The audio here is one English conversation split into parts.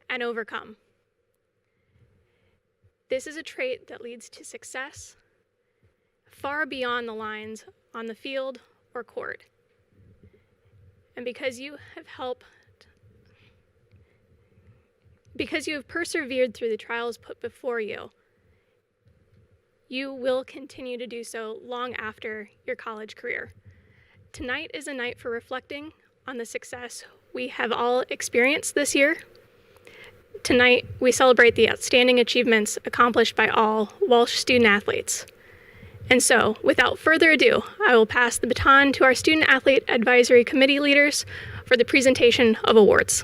and overcome. This is a trait that leads to success far beyond the lines on the field or court. And because you have persevered through the trials put before you, you will continue to do so long after your college career. Tonight is a night for reflecting on the success we have all experienced this year. Tonight, we celebrate the outstanding achievements accomplished by all Walsh student athletes. And so, without further ado, I will pass the baton to our Student Athlete Advisory Committee leaders for the presentation of awards.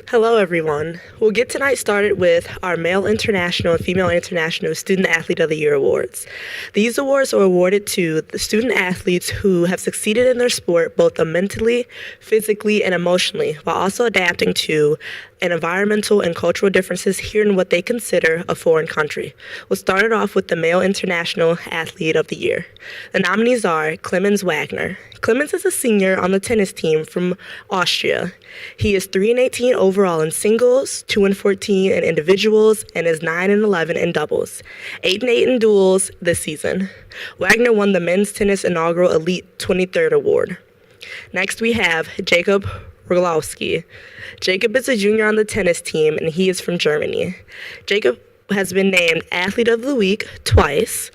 Hello, everyone. We'll get tonight started with our Male International and Female International Student Athlete of the Year awards. These awards are awarded to the student athletes who have succeeded in their sport both mentally, physically, and emotionally, while also adapting to environmental and cultural differences here in what they consider a foreign country. We'll start it off with the Male International Athlete of the Year. The nominees are Clemens Wagner. Clemens is a senior on the tennis team from Austria. He is 3-18 overall in singles, 2-14 in individuals, and is 9-11 in doubles, 8-8 in duels this season. Wagner won the Men's Tennis Inaugural Elite 23rd Award. Next, we have Jacob Rogalowski. Jacob is a junior on the tennis team, and he is from Germany. Jacob has been named Athlete of the Week twice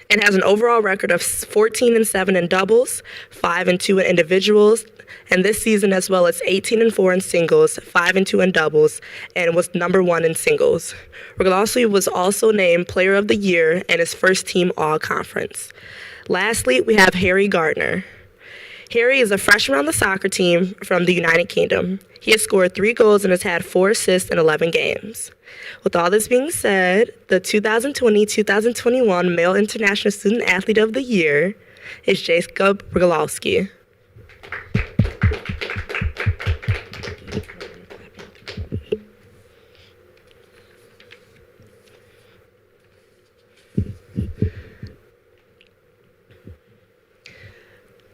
and has an overall record of 14-7 in doubles, 5-2 in individuals, and this season as well as 18-4 in singles, 5-2 in doubles, and was #1 in singles. Rogalowski was also named Player of the Year and his first team All-Conference. Lastly, we have Harry Gardner. Harry is a freshman on the soccer team from the United Kingdom. He has scored 3 goals and has had 4 assists in 11 games. With all this being said, the 2020-2021 Male International Student Athlete of the Year is Jacob Rogalowski.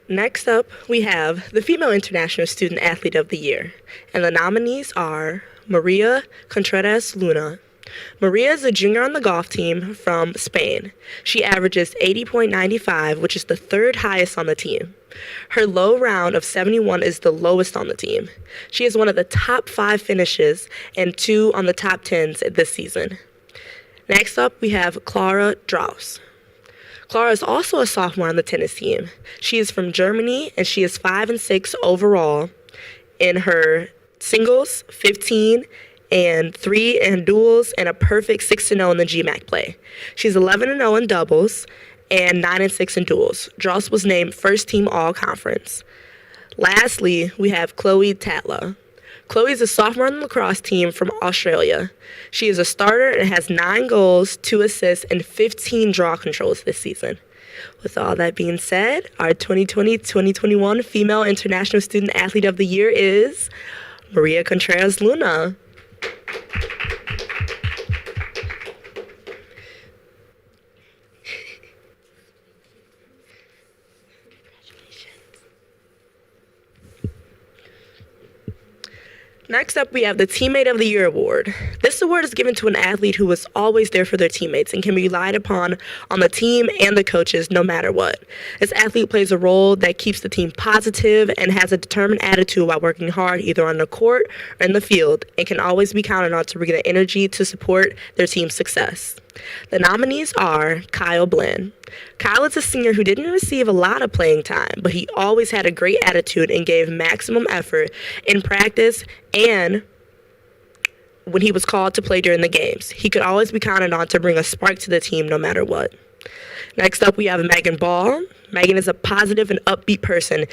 Next up, we have the Female International Student Athlete of the Year, and the nominees are Maria Contreras Luna. Maria is a junior on the golf team from Spain. She averages 80.95, which is the 3rd highest on the team. Her low round of 71 is the lowest on the team. She has one of the top 5 finishes and 2 on the top 10s this season. Next up, we have Clara Draus. Clara is also a sophomore on the tennis team. She is from Germany, and she is 5-6 overall in her singles, 15-3 in duels, and a perfect 6-0 in the GMAC play. She's 11-0 in doubles and 9-6 in duels. Draus was named first team All-Conference. Lastly, we have Chloe Tatla. Chloe is a sophomore on the lacrosse team from Australia. She is a starter and has 9 goals, 2 assists, and 15 draw controls this season. With all that being said, our 2020-2021 Female International Student Athlete of the Year is Maria Contreras Luna. Next up, we have the Teammate of the Year award. This award is given to an athlete who was always there for their teammates and can be relied upon on the team and the coaches no matter what. This athlete plays a role that keeps the team positive and has a determined attitude while working hard either on the court or in the field and can always be counted on to bring the energy to support their team's success. The nominees are Kyle Blinn. Kyle is a senior who didn't receive a lot of playing time, but he always had a great attitude and gave maximum effort in practice and when he was called to play during the games. He could always be counted on to bring a spark to the team no matter what. Next up, we have Megan Ball. Megan is a positive and upbeat person,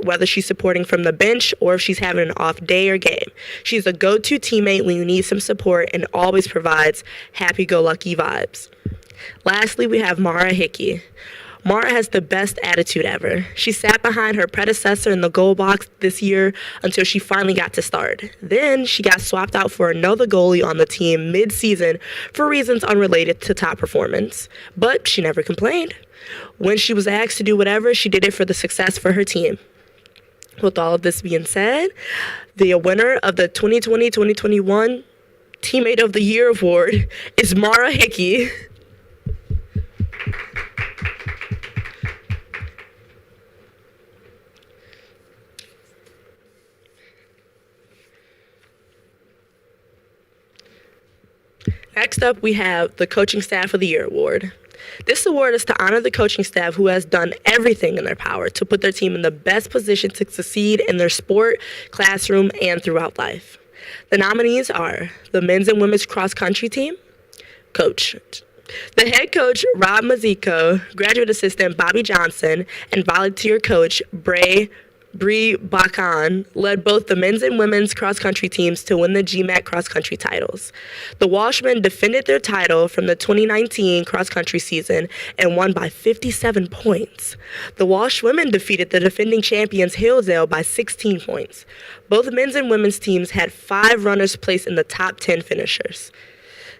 whether she's supporting from the bench or if she's having an off day or game. She's a go-to teammate when you need some support and always provides happy-go-lucky vibes. Lastly, we have Mara Hickey. Mara has the best attitude ever. She sat behind her predecessor in the goal box this year until she finally got to start. Then she got swapped out for another goalie on the team mid-season for reasons unrelated to top performance. But she never complained. When she was asked to do whatever, she did it for the success for her team. With all of this being said, the winner of the 2020-2021 Teammate of the Year award is Mara Hickey. Next up, we have the Coaching Staff of the Year award. This award is to honor the coaching staff who has done everything in their power to put their team in the best position to succeed in their sport, classroom, and throughout life. The nominees are the men's and women's cross-country team, coach, the head coach, Rob Mazzico, graduate assistant, Bobby Johnson, and volunteer coach, Bree Bakan led both the men's and women's cross-country teams to win the GMAC cross-country titles. The Walshmen defended their title from the 2019 cross-country season and won by 57 points. The Walsh women defeated the defending champions Hillsdale by 16 points. Both men's and women's teams had 5 runners placed in the top 10 finishers.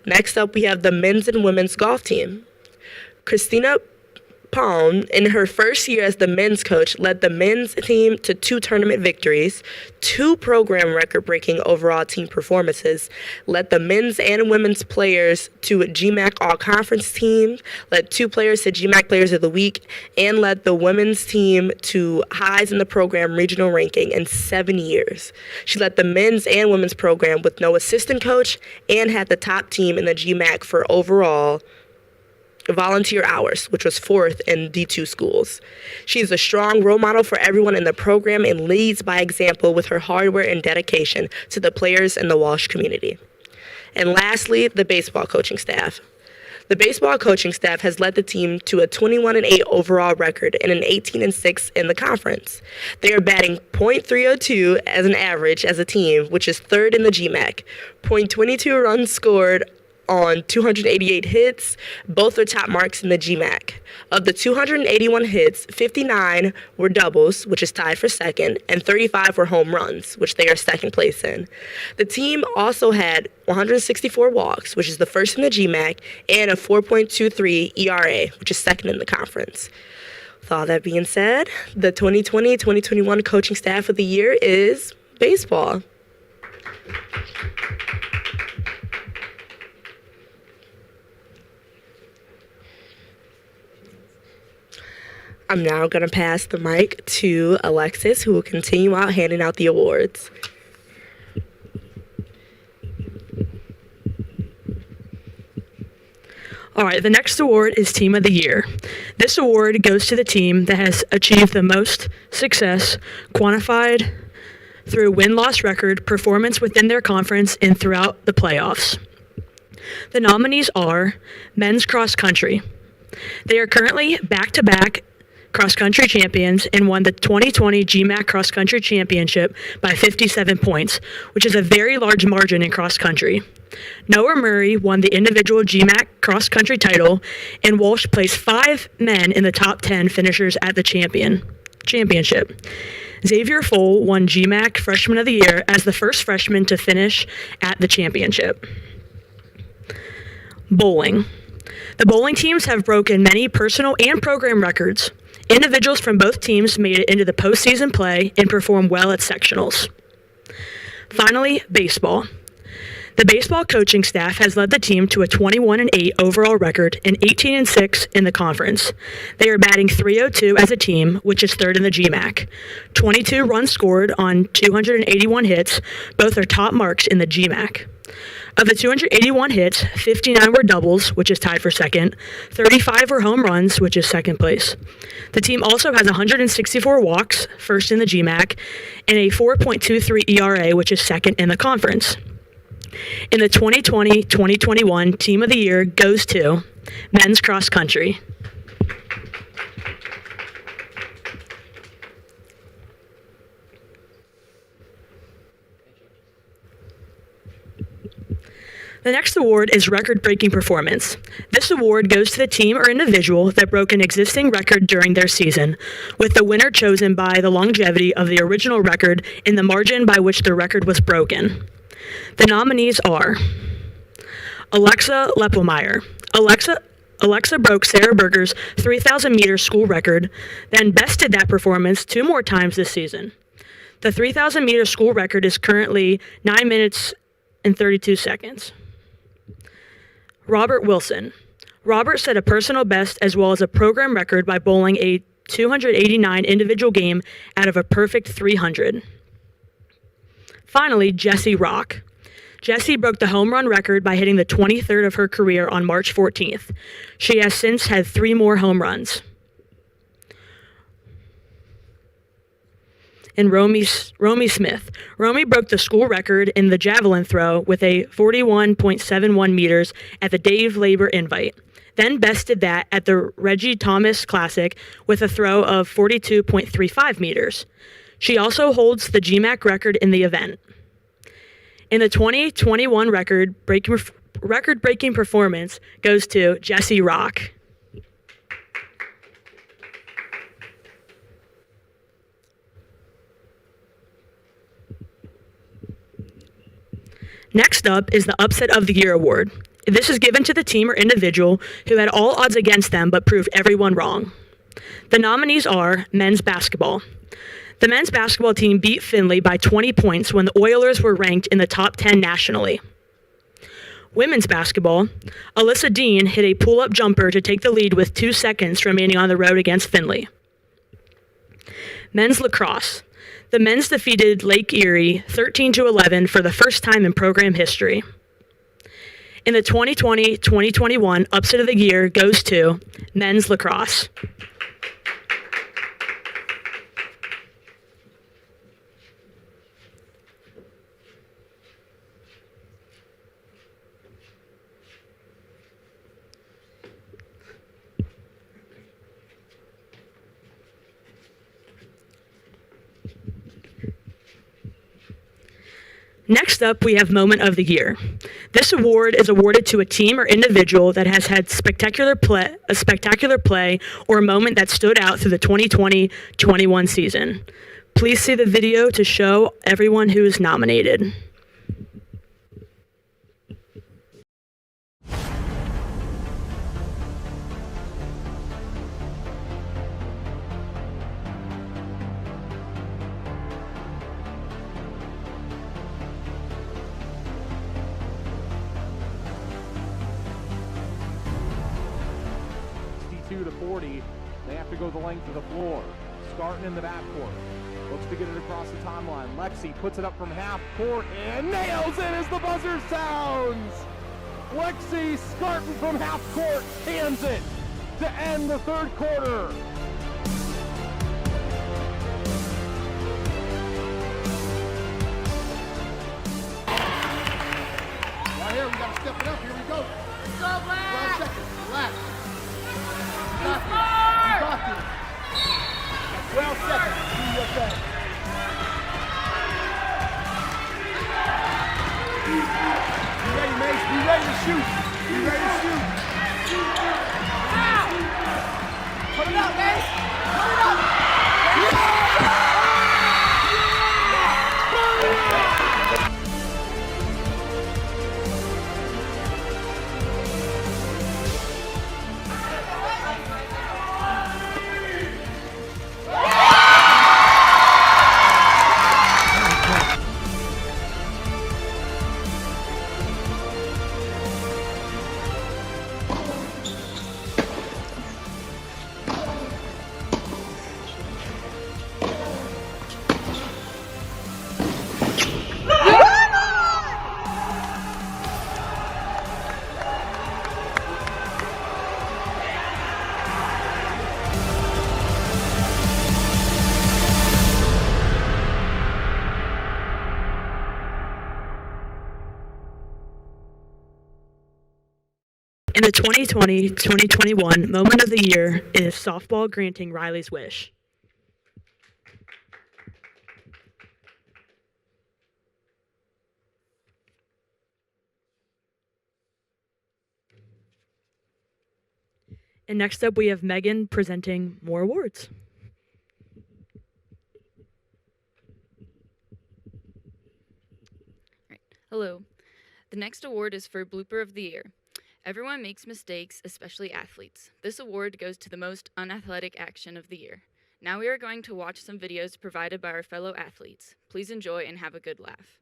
Next up, we have the men's and women's golf team. Christina Palm, in her first year as the men's coach, led the men's team to 2 tournament victories, 2 program record-breaking overall team performances, led the men's and women's players to a GMAC all-conference team, led 2 players to GMAC Players of the Week, and led the women's team to highs in the program regional ranking in 7 years. She led the men's and women's program with no assistant coach and had the top team in the GMAC for overall volunteer hours, which was 4th in D2 schools. She is a strong role model for everyone in the program and leads by example with her hard work and dedication to the players and the Walsh community. And lastly, the baseball coaching staff. The baseball coaching staff has led the team to a 21-8 overall record and an 18-6 in the conference. They are batting .302 as an average as a team, which is 3rd in the GMAC. .22 runs scored on 288 hits. Both are top marks in the GMAC. Of the 281 hits, 59 were doubles, which is tied for 2nd, and 35 were home runs, which they are 2nd place in. The team also had 164 walks, which is the 1st in the GMAC, and a 4.23 ERA, which is 2nd in the conference. With all that being said, the 2020-2021 Coaching Staff of the Year is baseball. I'm now going to pass the mic to Alexis, who will continue out handing out the awards. All right, the next award is Team of the Year. This award goes to the team that has achieved the most success quantified through win-loss record, performance within their conference, and throughout the playoffs. The nominees are men's cross country. They are currently back-to-back cross-country champions and won the 2020 GMAC cross-country championship by 57 points, which is a very large margin in cross-country. Noah Murray won the individual GMAC cross-country title, and Walsh placed 5 men in the top 10 finishers at the championship. Xavier Foll won GMAC Freshman of the Year as the first freshman to finish at the championship. Bowling. The bowling teams have broken many personal and program records. Individuals from both teams made it into the postseason play and performed well at sectionals. Finally, baseball. The baseball coaching staff has led the team to a 21-8 overall record and 18-6 in the conference. They are batting .302 as a team, which is 3rd in the GMAC. 22 runs scored on 281 hits. Both are top marks in the GMAC. Of the 281 hits, 59 were doubles, which is tied for 2nd. 35 were home runs, which is 2nd place. The team also has 164 walks, 1st in the GMAC, and a 4.23 ERA, which is 2nd in the conference. In the 2020-2021 Team of the Year goes to men's cross country. The next award is record-breaking performance. This award goes to the team or individual that broke an existing record during their season, with the winner chosen by the longevity of the original record and the margin by which the record was broken. The nominees are Alexa Lepelmeyer. Alexa broke Sarah Berger's 3,000-meter school record, then bested that performance 2 more times this season. The 3,000-meter school record is currently 9 minutes and 32 seconds. Robert Wilson. Robert set a personal best as well as a program record by bowling a 289 individual game out of a perfect 300. Finally, Jessie Rock. Jessie broke the home run record by hitting the 23rd of her career on March 14th. She has since had 3 more home runs. And Romy Smith. Romy broke the school record in the javelin throw with a 41.71 meters at the Dave Labor Invite, then bested that at the Reggie Thomas Classic with a throw of 42.35 meters. She also holds the GMAC record in the event. In the 2021 record-breaking performance goes to Jessie Rock. Next up is the Upset of the Year award. This is given to the team or individual who had all odds against them but proved everyone wrong. The nominees are men's basketball. The men's basketball team beat Findlay by 20 points when the Oilers were ranked in the top 10 nationally. Women's basketball, Alyssa Dean hit a pull-up jumper to take the lead with 2 seconds remaining on the road against Findlay. Men's lacrosse. The men's defeated Lake Erie 13-11 for the first time in program history. In the 2020-2021 Upset of the Year goes to men's lacrosse. Next up, we have Moment of the Year. This award is awarded to a team or individual that has had a spectacular play, or a moment that stood out through the 2020-21 season. Please see the video to show everyone who is nominated. To 40, they have to go the length of the floor. Starting in the backcourt, looks to get it across the timeline. Lexi puts it up from half court and nails it as the buzzer sounds. Lexi Scarton from half court hands it to end the third quarter. Right here, we gotta step it up. Here we go. Let's go, Black. 12 seconds. Relax. You got this. 12 seconds. Do your thing. You ready, Mace? Be ready to shoot. Be ready to shoot. Put it up, Mace. Put it up. In the 2020-2021 Moment of the Year is softball granting Riley's wish. And next up, we have Megan presenting more awards. Hello. The next award is for Blooper of the Year. Everyone makes mistakes, especially athletes. This award goes to the most unathletic action of the year. Now we are going to watch some videos provided by our fellow athletes. Please enjoy and have a good laugh.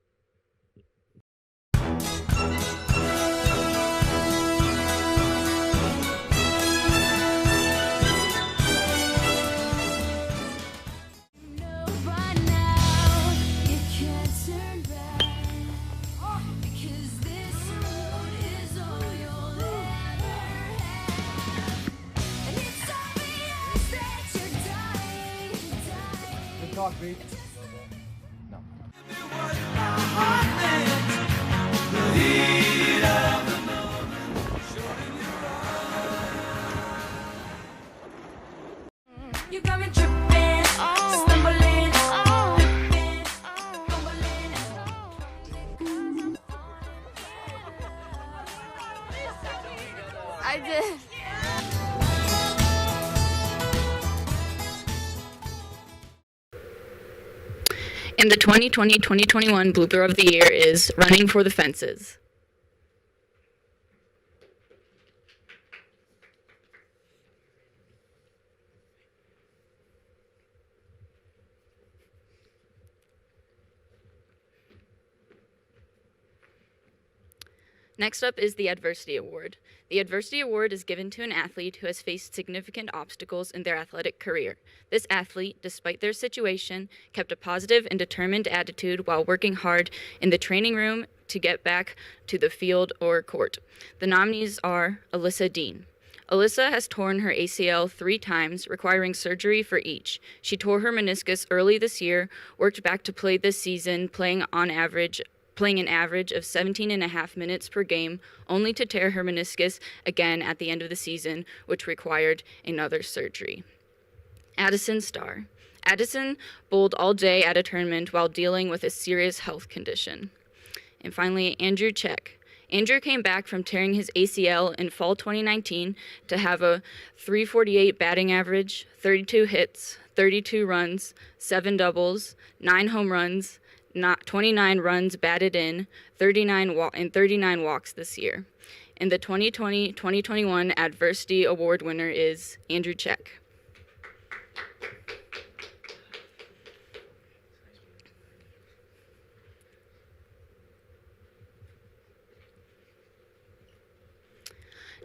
Good talk, B. No. You got me tripping, stumbling, flipping, fumbling. I did. And the 2020-2021 blooper of the year is Running for the Fences. Next up is the Adversity Award. The Adversity Award is given to an athlete who has faced significant obstacles in their athletic career. This athlete, despite their situation, kept a positive and determined attitude while working hard in the training room to get back to the field or court. The nominees are Alyssa Dean. Alyssa has torn her ACL 3 times, requiring surgery for each. She tore her meniscus early this year, worked back to play this season, playing an average of 17.5 minutes per game, only to tear her meniscus again at the end of the season, which required another surgery. Addison Starr. Addison bowled all day at a tournament while dealing with a serious health condition. And finally, Andrew Check. Andrew came back from tearing his ACL in fall 2019 to have a .348 batting average, 32 hits, 32 runs, 7 doubles, 9 home runs, 29 runs batted in, 39 walks this year. And the 2020-2021 Adversity Award winner is Andrew Check.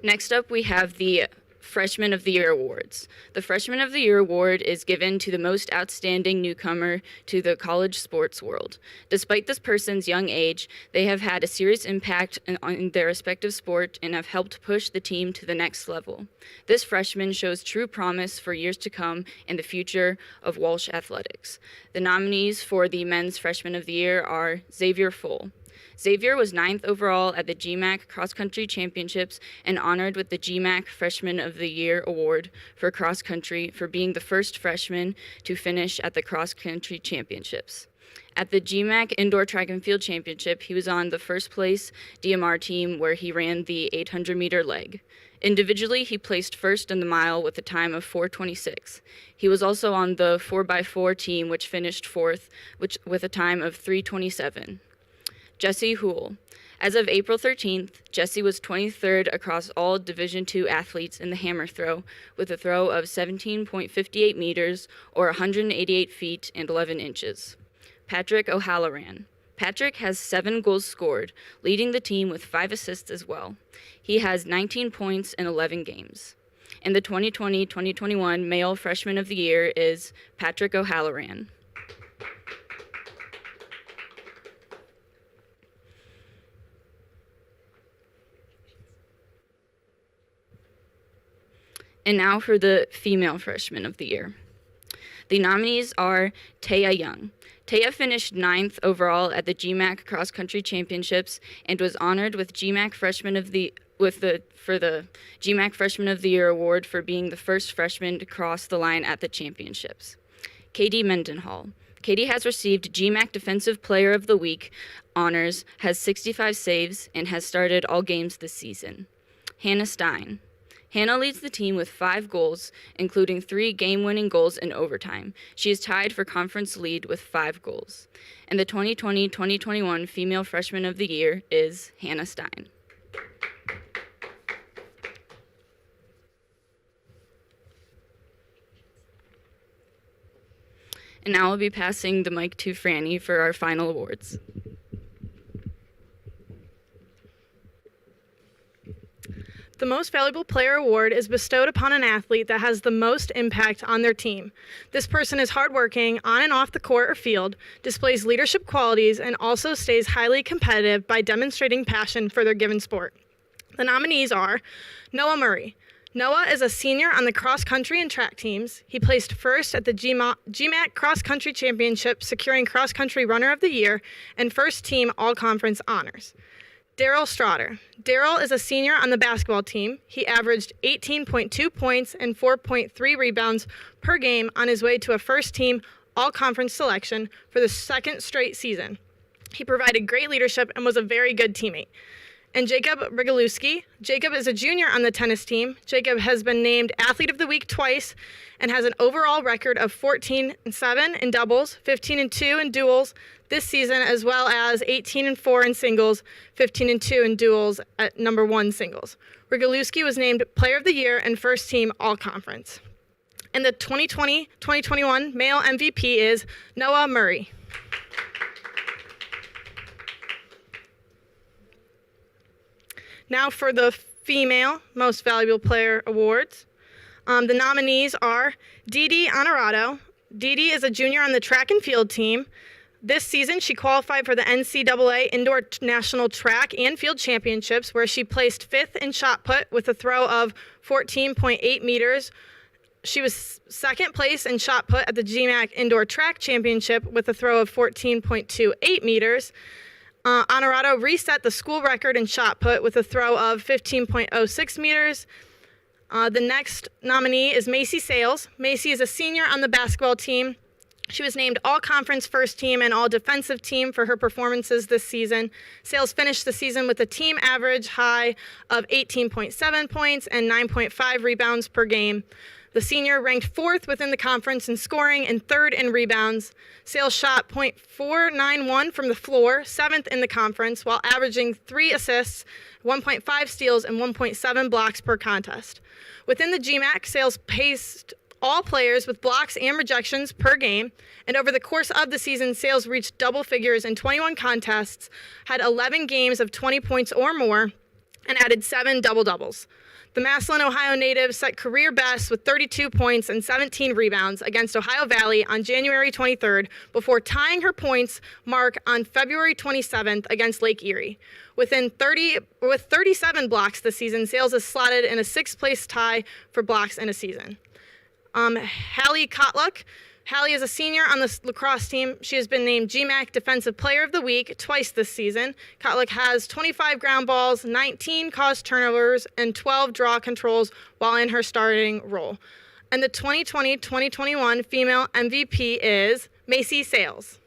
Next up, we have the Freshman of the Year Awards. The Freshman of the Year Award is given to the most outstanding newcomer to the college sports world. Despite this person's young age, they have had a serious impact on their respective sport and have helped push the team to the next level. This freshman shows true promise for years to come in the future of Walsh athletics. The nominees for the Men's Freshman of the Year are Xavier Full. Xavier was 9th overall at the GMAC Cross Country Championships and honored with the GMAC Freshman of the Year Award for cross country for being the first freshman to finish at the Cross Country Championships. At the GMAC Indoor Track and Field Championship, he was on the first place DMR team where he ran the 800-meter leg. Individually, he placed first in the mile with a time of 4:26. He was also on the 4x4 team, which finished fourth with a time of 3:27. Jesse Houle. As of April 13th, Jesse was 23rd across all Division II athletes in the hammer throw with a throw of 17.58 meters or 188 feet and 11 inches. Patrick O'Halloran. Patrick has 7 goals scored, leading the team with 5 assists as well. He has 19 points in 11 games. And the 2020-2021 Male Freshman of the Year is Patrick O'Halloran. And now for the Female Freshman of the Year. The nominees are Taya Young. Taya finished 9th overall at the GMAC Cross Country Championships and was honored with GMAC Freshman of the GMAC Freshman of the Year award for being the first freshman to cross the line at the championships. Katie Mendenhall. Katie has received GMAC Defensive Player of the Week honors, has 65 saves, and has started all games this season. Hannah Stein. Hannah leads the team with 5 goals, including 3 game-winning goals in overtime. She is tied for conference lead with 5 goals. And the 2020-2021 Female Freshman of the Year is Hannah Stein. And now I'll be passing the mic to Franny for our final awards. The Most Valuable Player Award is bestowed upon an athlete that has the most impact on their team. This person is hardworking on and off the court or field, displays leadership qualities, and also stays highly competitive by demonstrating passion for their given sport. The nominees are Noah Murray. Noah is a senior on the cross country and track teams. He placed first at the GMAC Cross Country Championship, securing Cross Country Runner of the Year and first team All-Conference honors. Daryl Strotter. Daryl is a senior on the basketball team. He averaged 18.2 points and 4.3 rebounds per game on his way to a first team All-Conference selection for the second straight season. He provided great leadership and was a very good teammate. And Jacob Rigalewski. Jacob is a junior on the tennis team. Jacob has been named Athlete of the Week twice and has an overall record of 14-7 in doubles, 15-2 in duels this season, as well as 18-4 in singles, 15-2 in duels at number 1 singles. Rigalewski was named Player of the Year and First Team All-Conference. And the 2020-2021 male MVP is Noah Murray. Now for the female Most Valuable Player Awards. The nominees are Didi Honorado. Didi is a junior on the track and field team. This season, she qualified for the NCAA Indoor National Track and Field Championships, where she placed 5th in shot put with a throw of 14.8 meters. She was second place in shot put at the GMAC Indoor Track Championship with a throw of 14.28 meters. Honorado reset the school record in shot put with a throw of 15.06 meters. The next nominee is Macy Sales. Macy is a senior on the basketball team. She was named All-Conference First Team and All-Defensive Team for her performances this season. Sales finished the season with a team average high of 18.7 points and 9.5 rebounds per game. The senior ranked 4th within the conference in scoring and 3rd in rebounds. Sales shot .491 from the floor, 7th in the conference, while averaging 3 assists, 1.5 steals, and 1.7 blocks per contest. Within the GMAC, Sales paced all players with blocks and rejections per game, and over the course of the season, Sales reached double figures in 21 contests, had 11 games of 20 points or more, and added 7 double-doubles. The Massillon, Ohio native set career best with 32 points and 17 rebounds against Ohio Valley on January 23rd before tying her points mark on February 27th against Lake Erie. With 37 blocks this season, Sales is slotted in a 6th place tie for blocks in a season. Hallie Kotluck. Hallie is a senior on the lacrosse team. She has been named GMAC Defensive Player of the Week twice this season. Kotluck has 25 ground balls, 19 caused turnovers, and 12 draw controls while in her starting role. And the 2020-2021 female MVP is Macy Sales.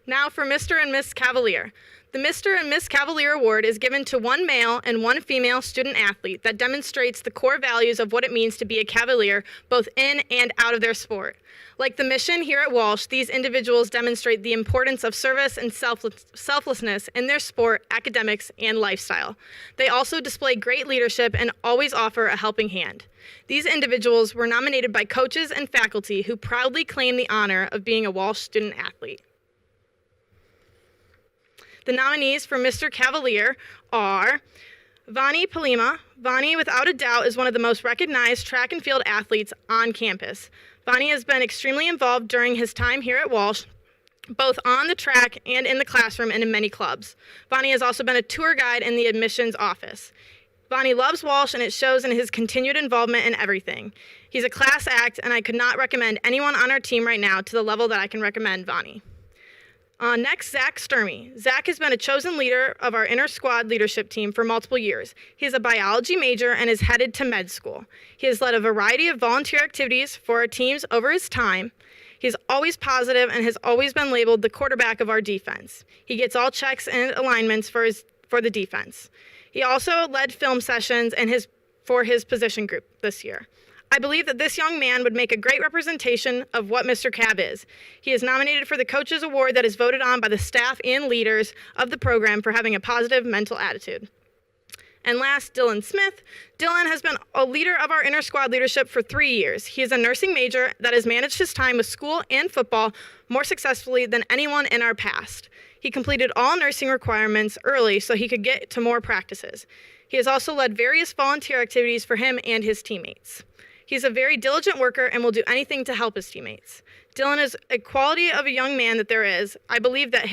Now for Mr. and Miss Cavalier. The Mr. and Miss Cavalier Award is given to one male and one female student athlete that demonstrates the core values of what it means to be a Cavalier, both in and out of their sport. Like the mission here at Walsh, these individuals demonstrate the importance of service and selflessness in their sport, academics, and lifestyle. They also display great leadership and always offer a helping hand. These individuals were nominated by coaches and faculty who proudly claim the honor of being a Walsh student athlete. The nominees for Mr. Cavalier are Vani Palima. Vani, without a doubt, is one of the most recognized track and field athletes on campus. Vani has been extremely involved during his time here at Walsh, both on the track and in the classroom and in many clubs. Vani has also been a tour guide in the admissions office. Vani loves Walsh, and it shows in his continued involvement in everything. He's a class act, and I could not recommend anyone on our team right now to the level that I can recommend Vani. Next, Zach Sturmey. Zach has been a chosen leader of our inter-squad leadership team for multiple years. He is a biology major and is headed to med school. He has led a variety of volunteer activities for our teams over his time. He's always positive and has always been labeled the quarterback of our defense. He gets all checks and alignments for the defense. He also led film sessions for his position group this year. I believe that this young man would make a great representation of what Mr. Cav is. He is nominated for the Coaches Award that is voted on by the staff and leaders of the program for having a positive mental attitude. And last, Dylan Smith. Dylan has been a leader of our inter-squad leadership for 3 years. He is a nursing major that has managed his time with school and football more successfully than anyone in our past. He completed all nursing requirements early so he could get to more practices. He has also led various volunteer activities for him and his teammates. He's a very diligent worker and will do anything to help his teammates. Dylan is a quality of a young man that there is. I believe that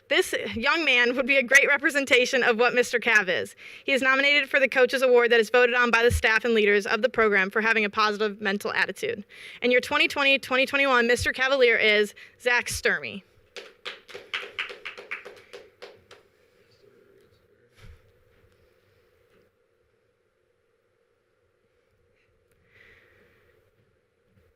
this young man would be a great representation of what Mr. Cav is. He is nominated for the Coaches Award that is voted on by the staff and leaders of the program for having a positive mental attitude. And your 2020-2021 Mr. Cavalier is Zach Sturmey.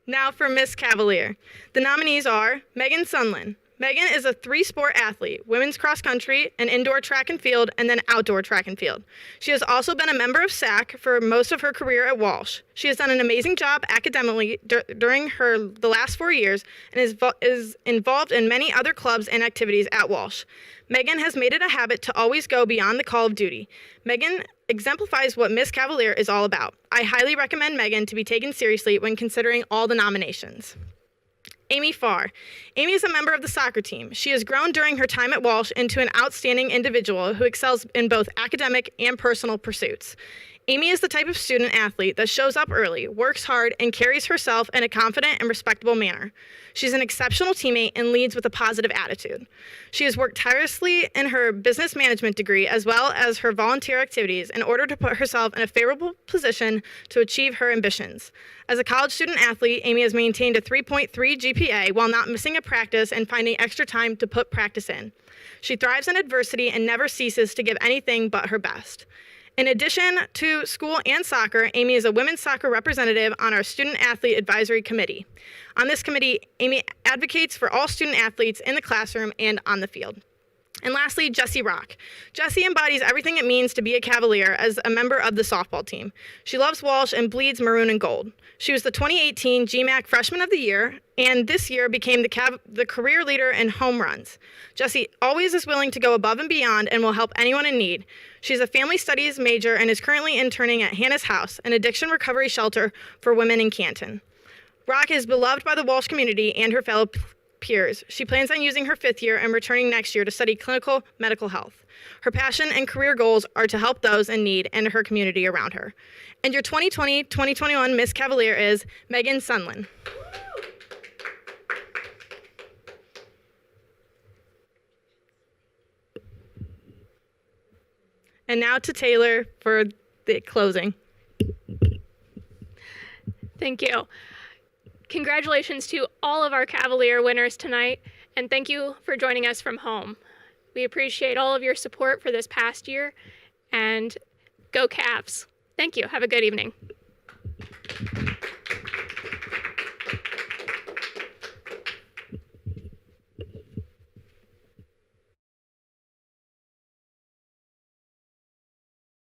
Now for Miss Cavalier. The nominees are Megan Sunland. Megan is a 3-sport athlete, women's cross country, and indoor track and field, and then outdoor track and field. She has also been a member of SAC for most of her career at Walsh. She has done an amazing job academically during the last 4 years and is involved in many other clubs and activities at Walsh. Megan has made it a habit to always go beyond the call of duty. Megan exemplifies what Miss Cavalier is all about. I highly recommend Megan to be taken seriously when considering all the nominations. Amy Farr. Amy is a member of the soccer team. She has grown during her time at Walsh into an outstanding individual who excels in both academic and personal pursuits. Amy is the type of student athlete that shows up early, works hard, and carries herself in a confident and respectable manner. She's an exceptional teammate and leads with a positive attitude. She has worked tirelessly in her business management degree as well as her volunteer activities in order to put herself in a favorable position to achieve her ambitions. As a college student athlete, Amy has maintained a 3.3 GPA while not missing a practice and finding extra time to put practice in. She thrives in adversity and never ceases to give anything but her best. In addition to school and soccer, Amy is a women's soccer representative on our Student Athlete Advisory Committee. On this committee, Amy advocates for all student athletes in the classroom and on the field. And lastly, Jessie Rock. Jessie embodies everything it means to be a Cavalier as a member of the softball team. She loves Walsh and bleeds maroon and gold. She was the 2018 GMAC Freshman of the Year, and this year became the career leader in home runs. Jessie always is willing to go above and beyond and will help anyone in need. She's a family studies major and is currently interning at Hannah's House, an addiction recovery shelter for women in Canton. Rock is beloved by the Walsh community and her fellow peers. She plans on using her 5th year and returning next year to study clinical medical health. Her passion and career goals are to help those in need and her community around her. And your 2020-2021 Miss Cavalier is Megan Sunland. And now to Taylor for the closing. Thank you. Congratulations to all of our Cavalier winners tonight, and thank you for joining us from home. We appreciate all of your support for this past year, and go Cavs. Thank you. Have a good evening.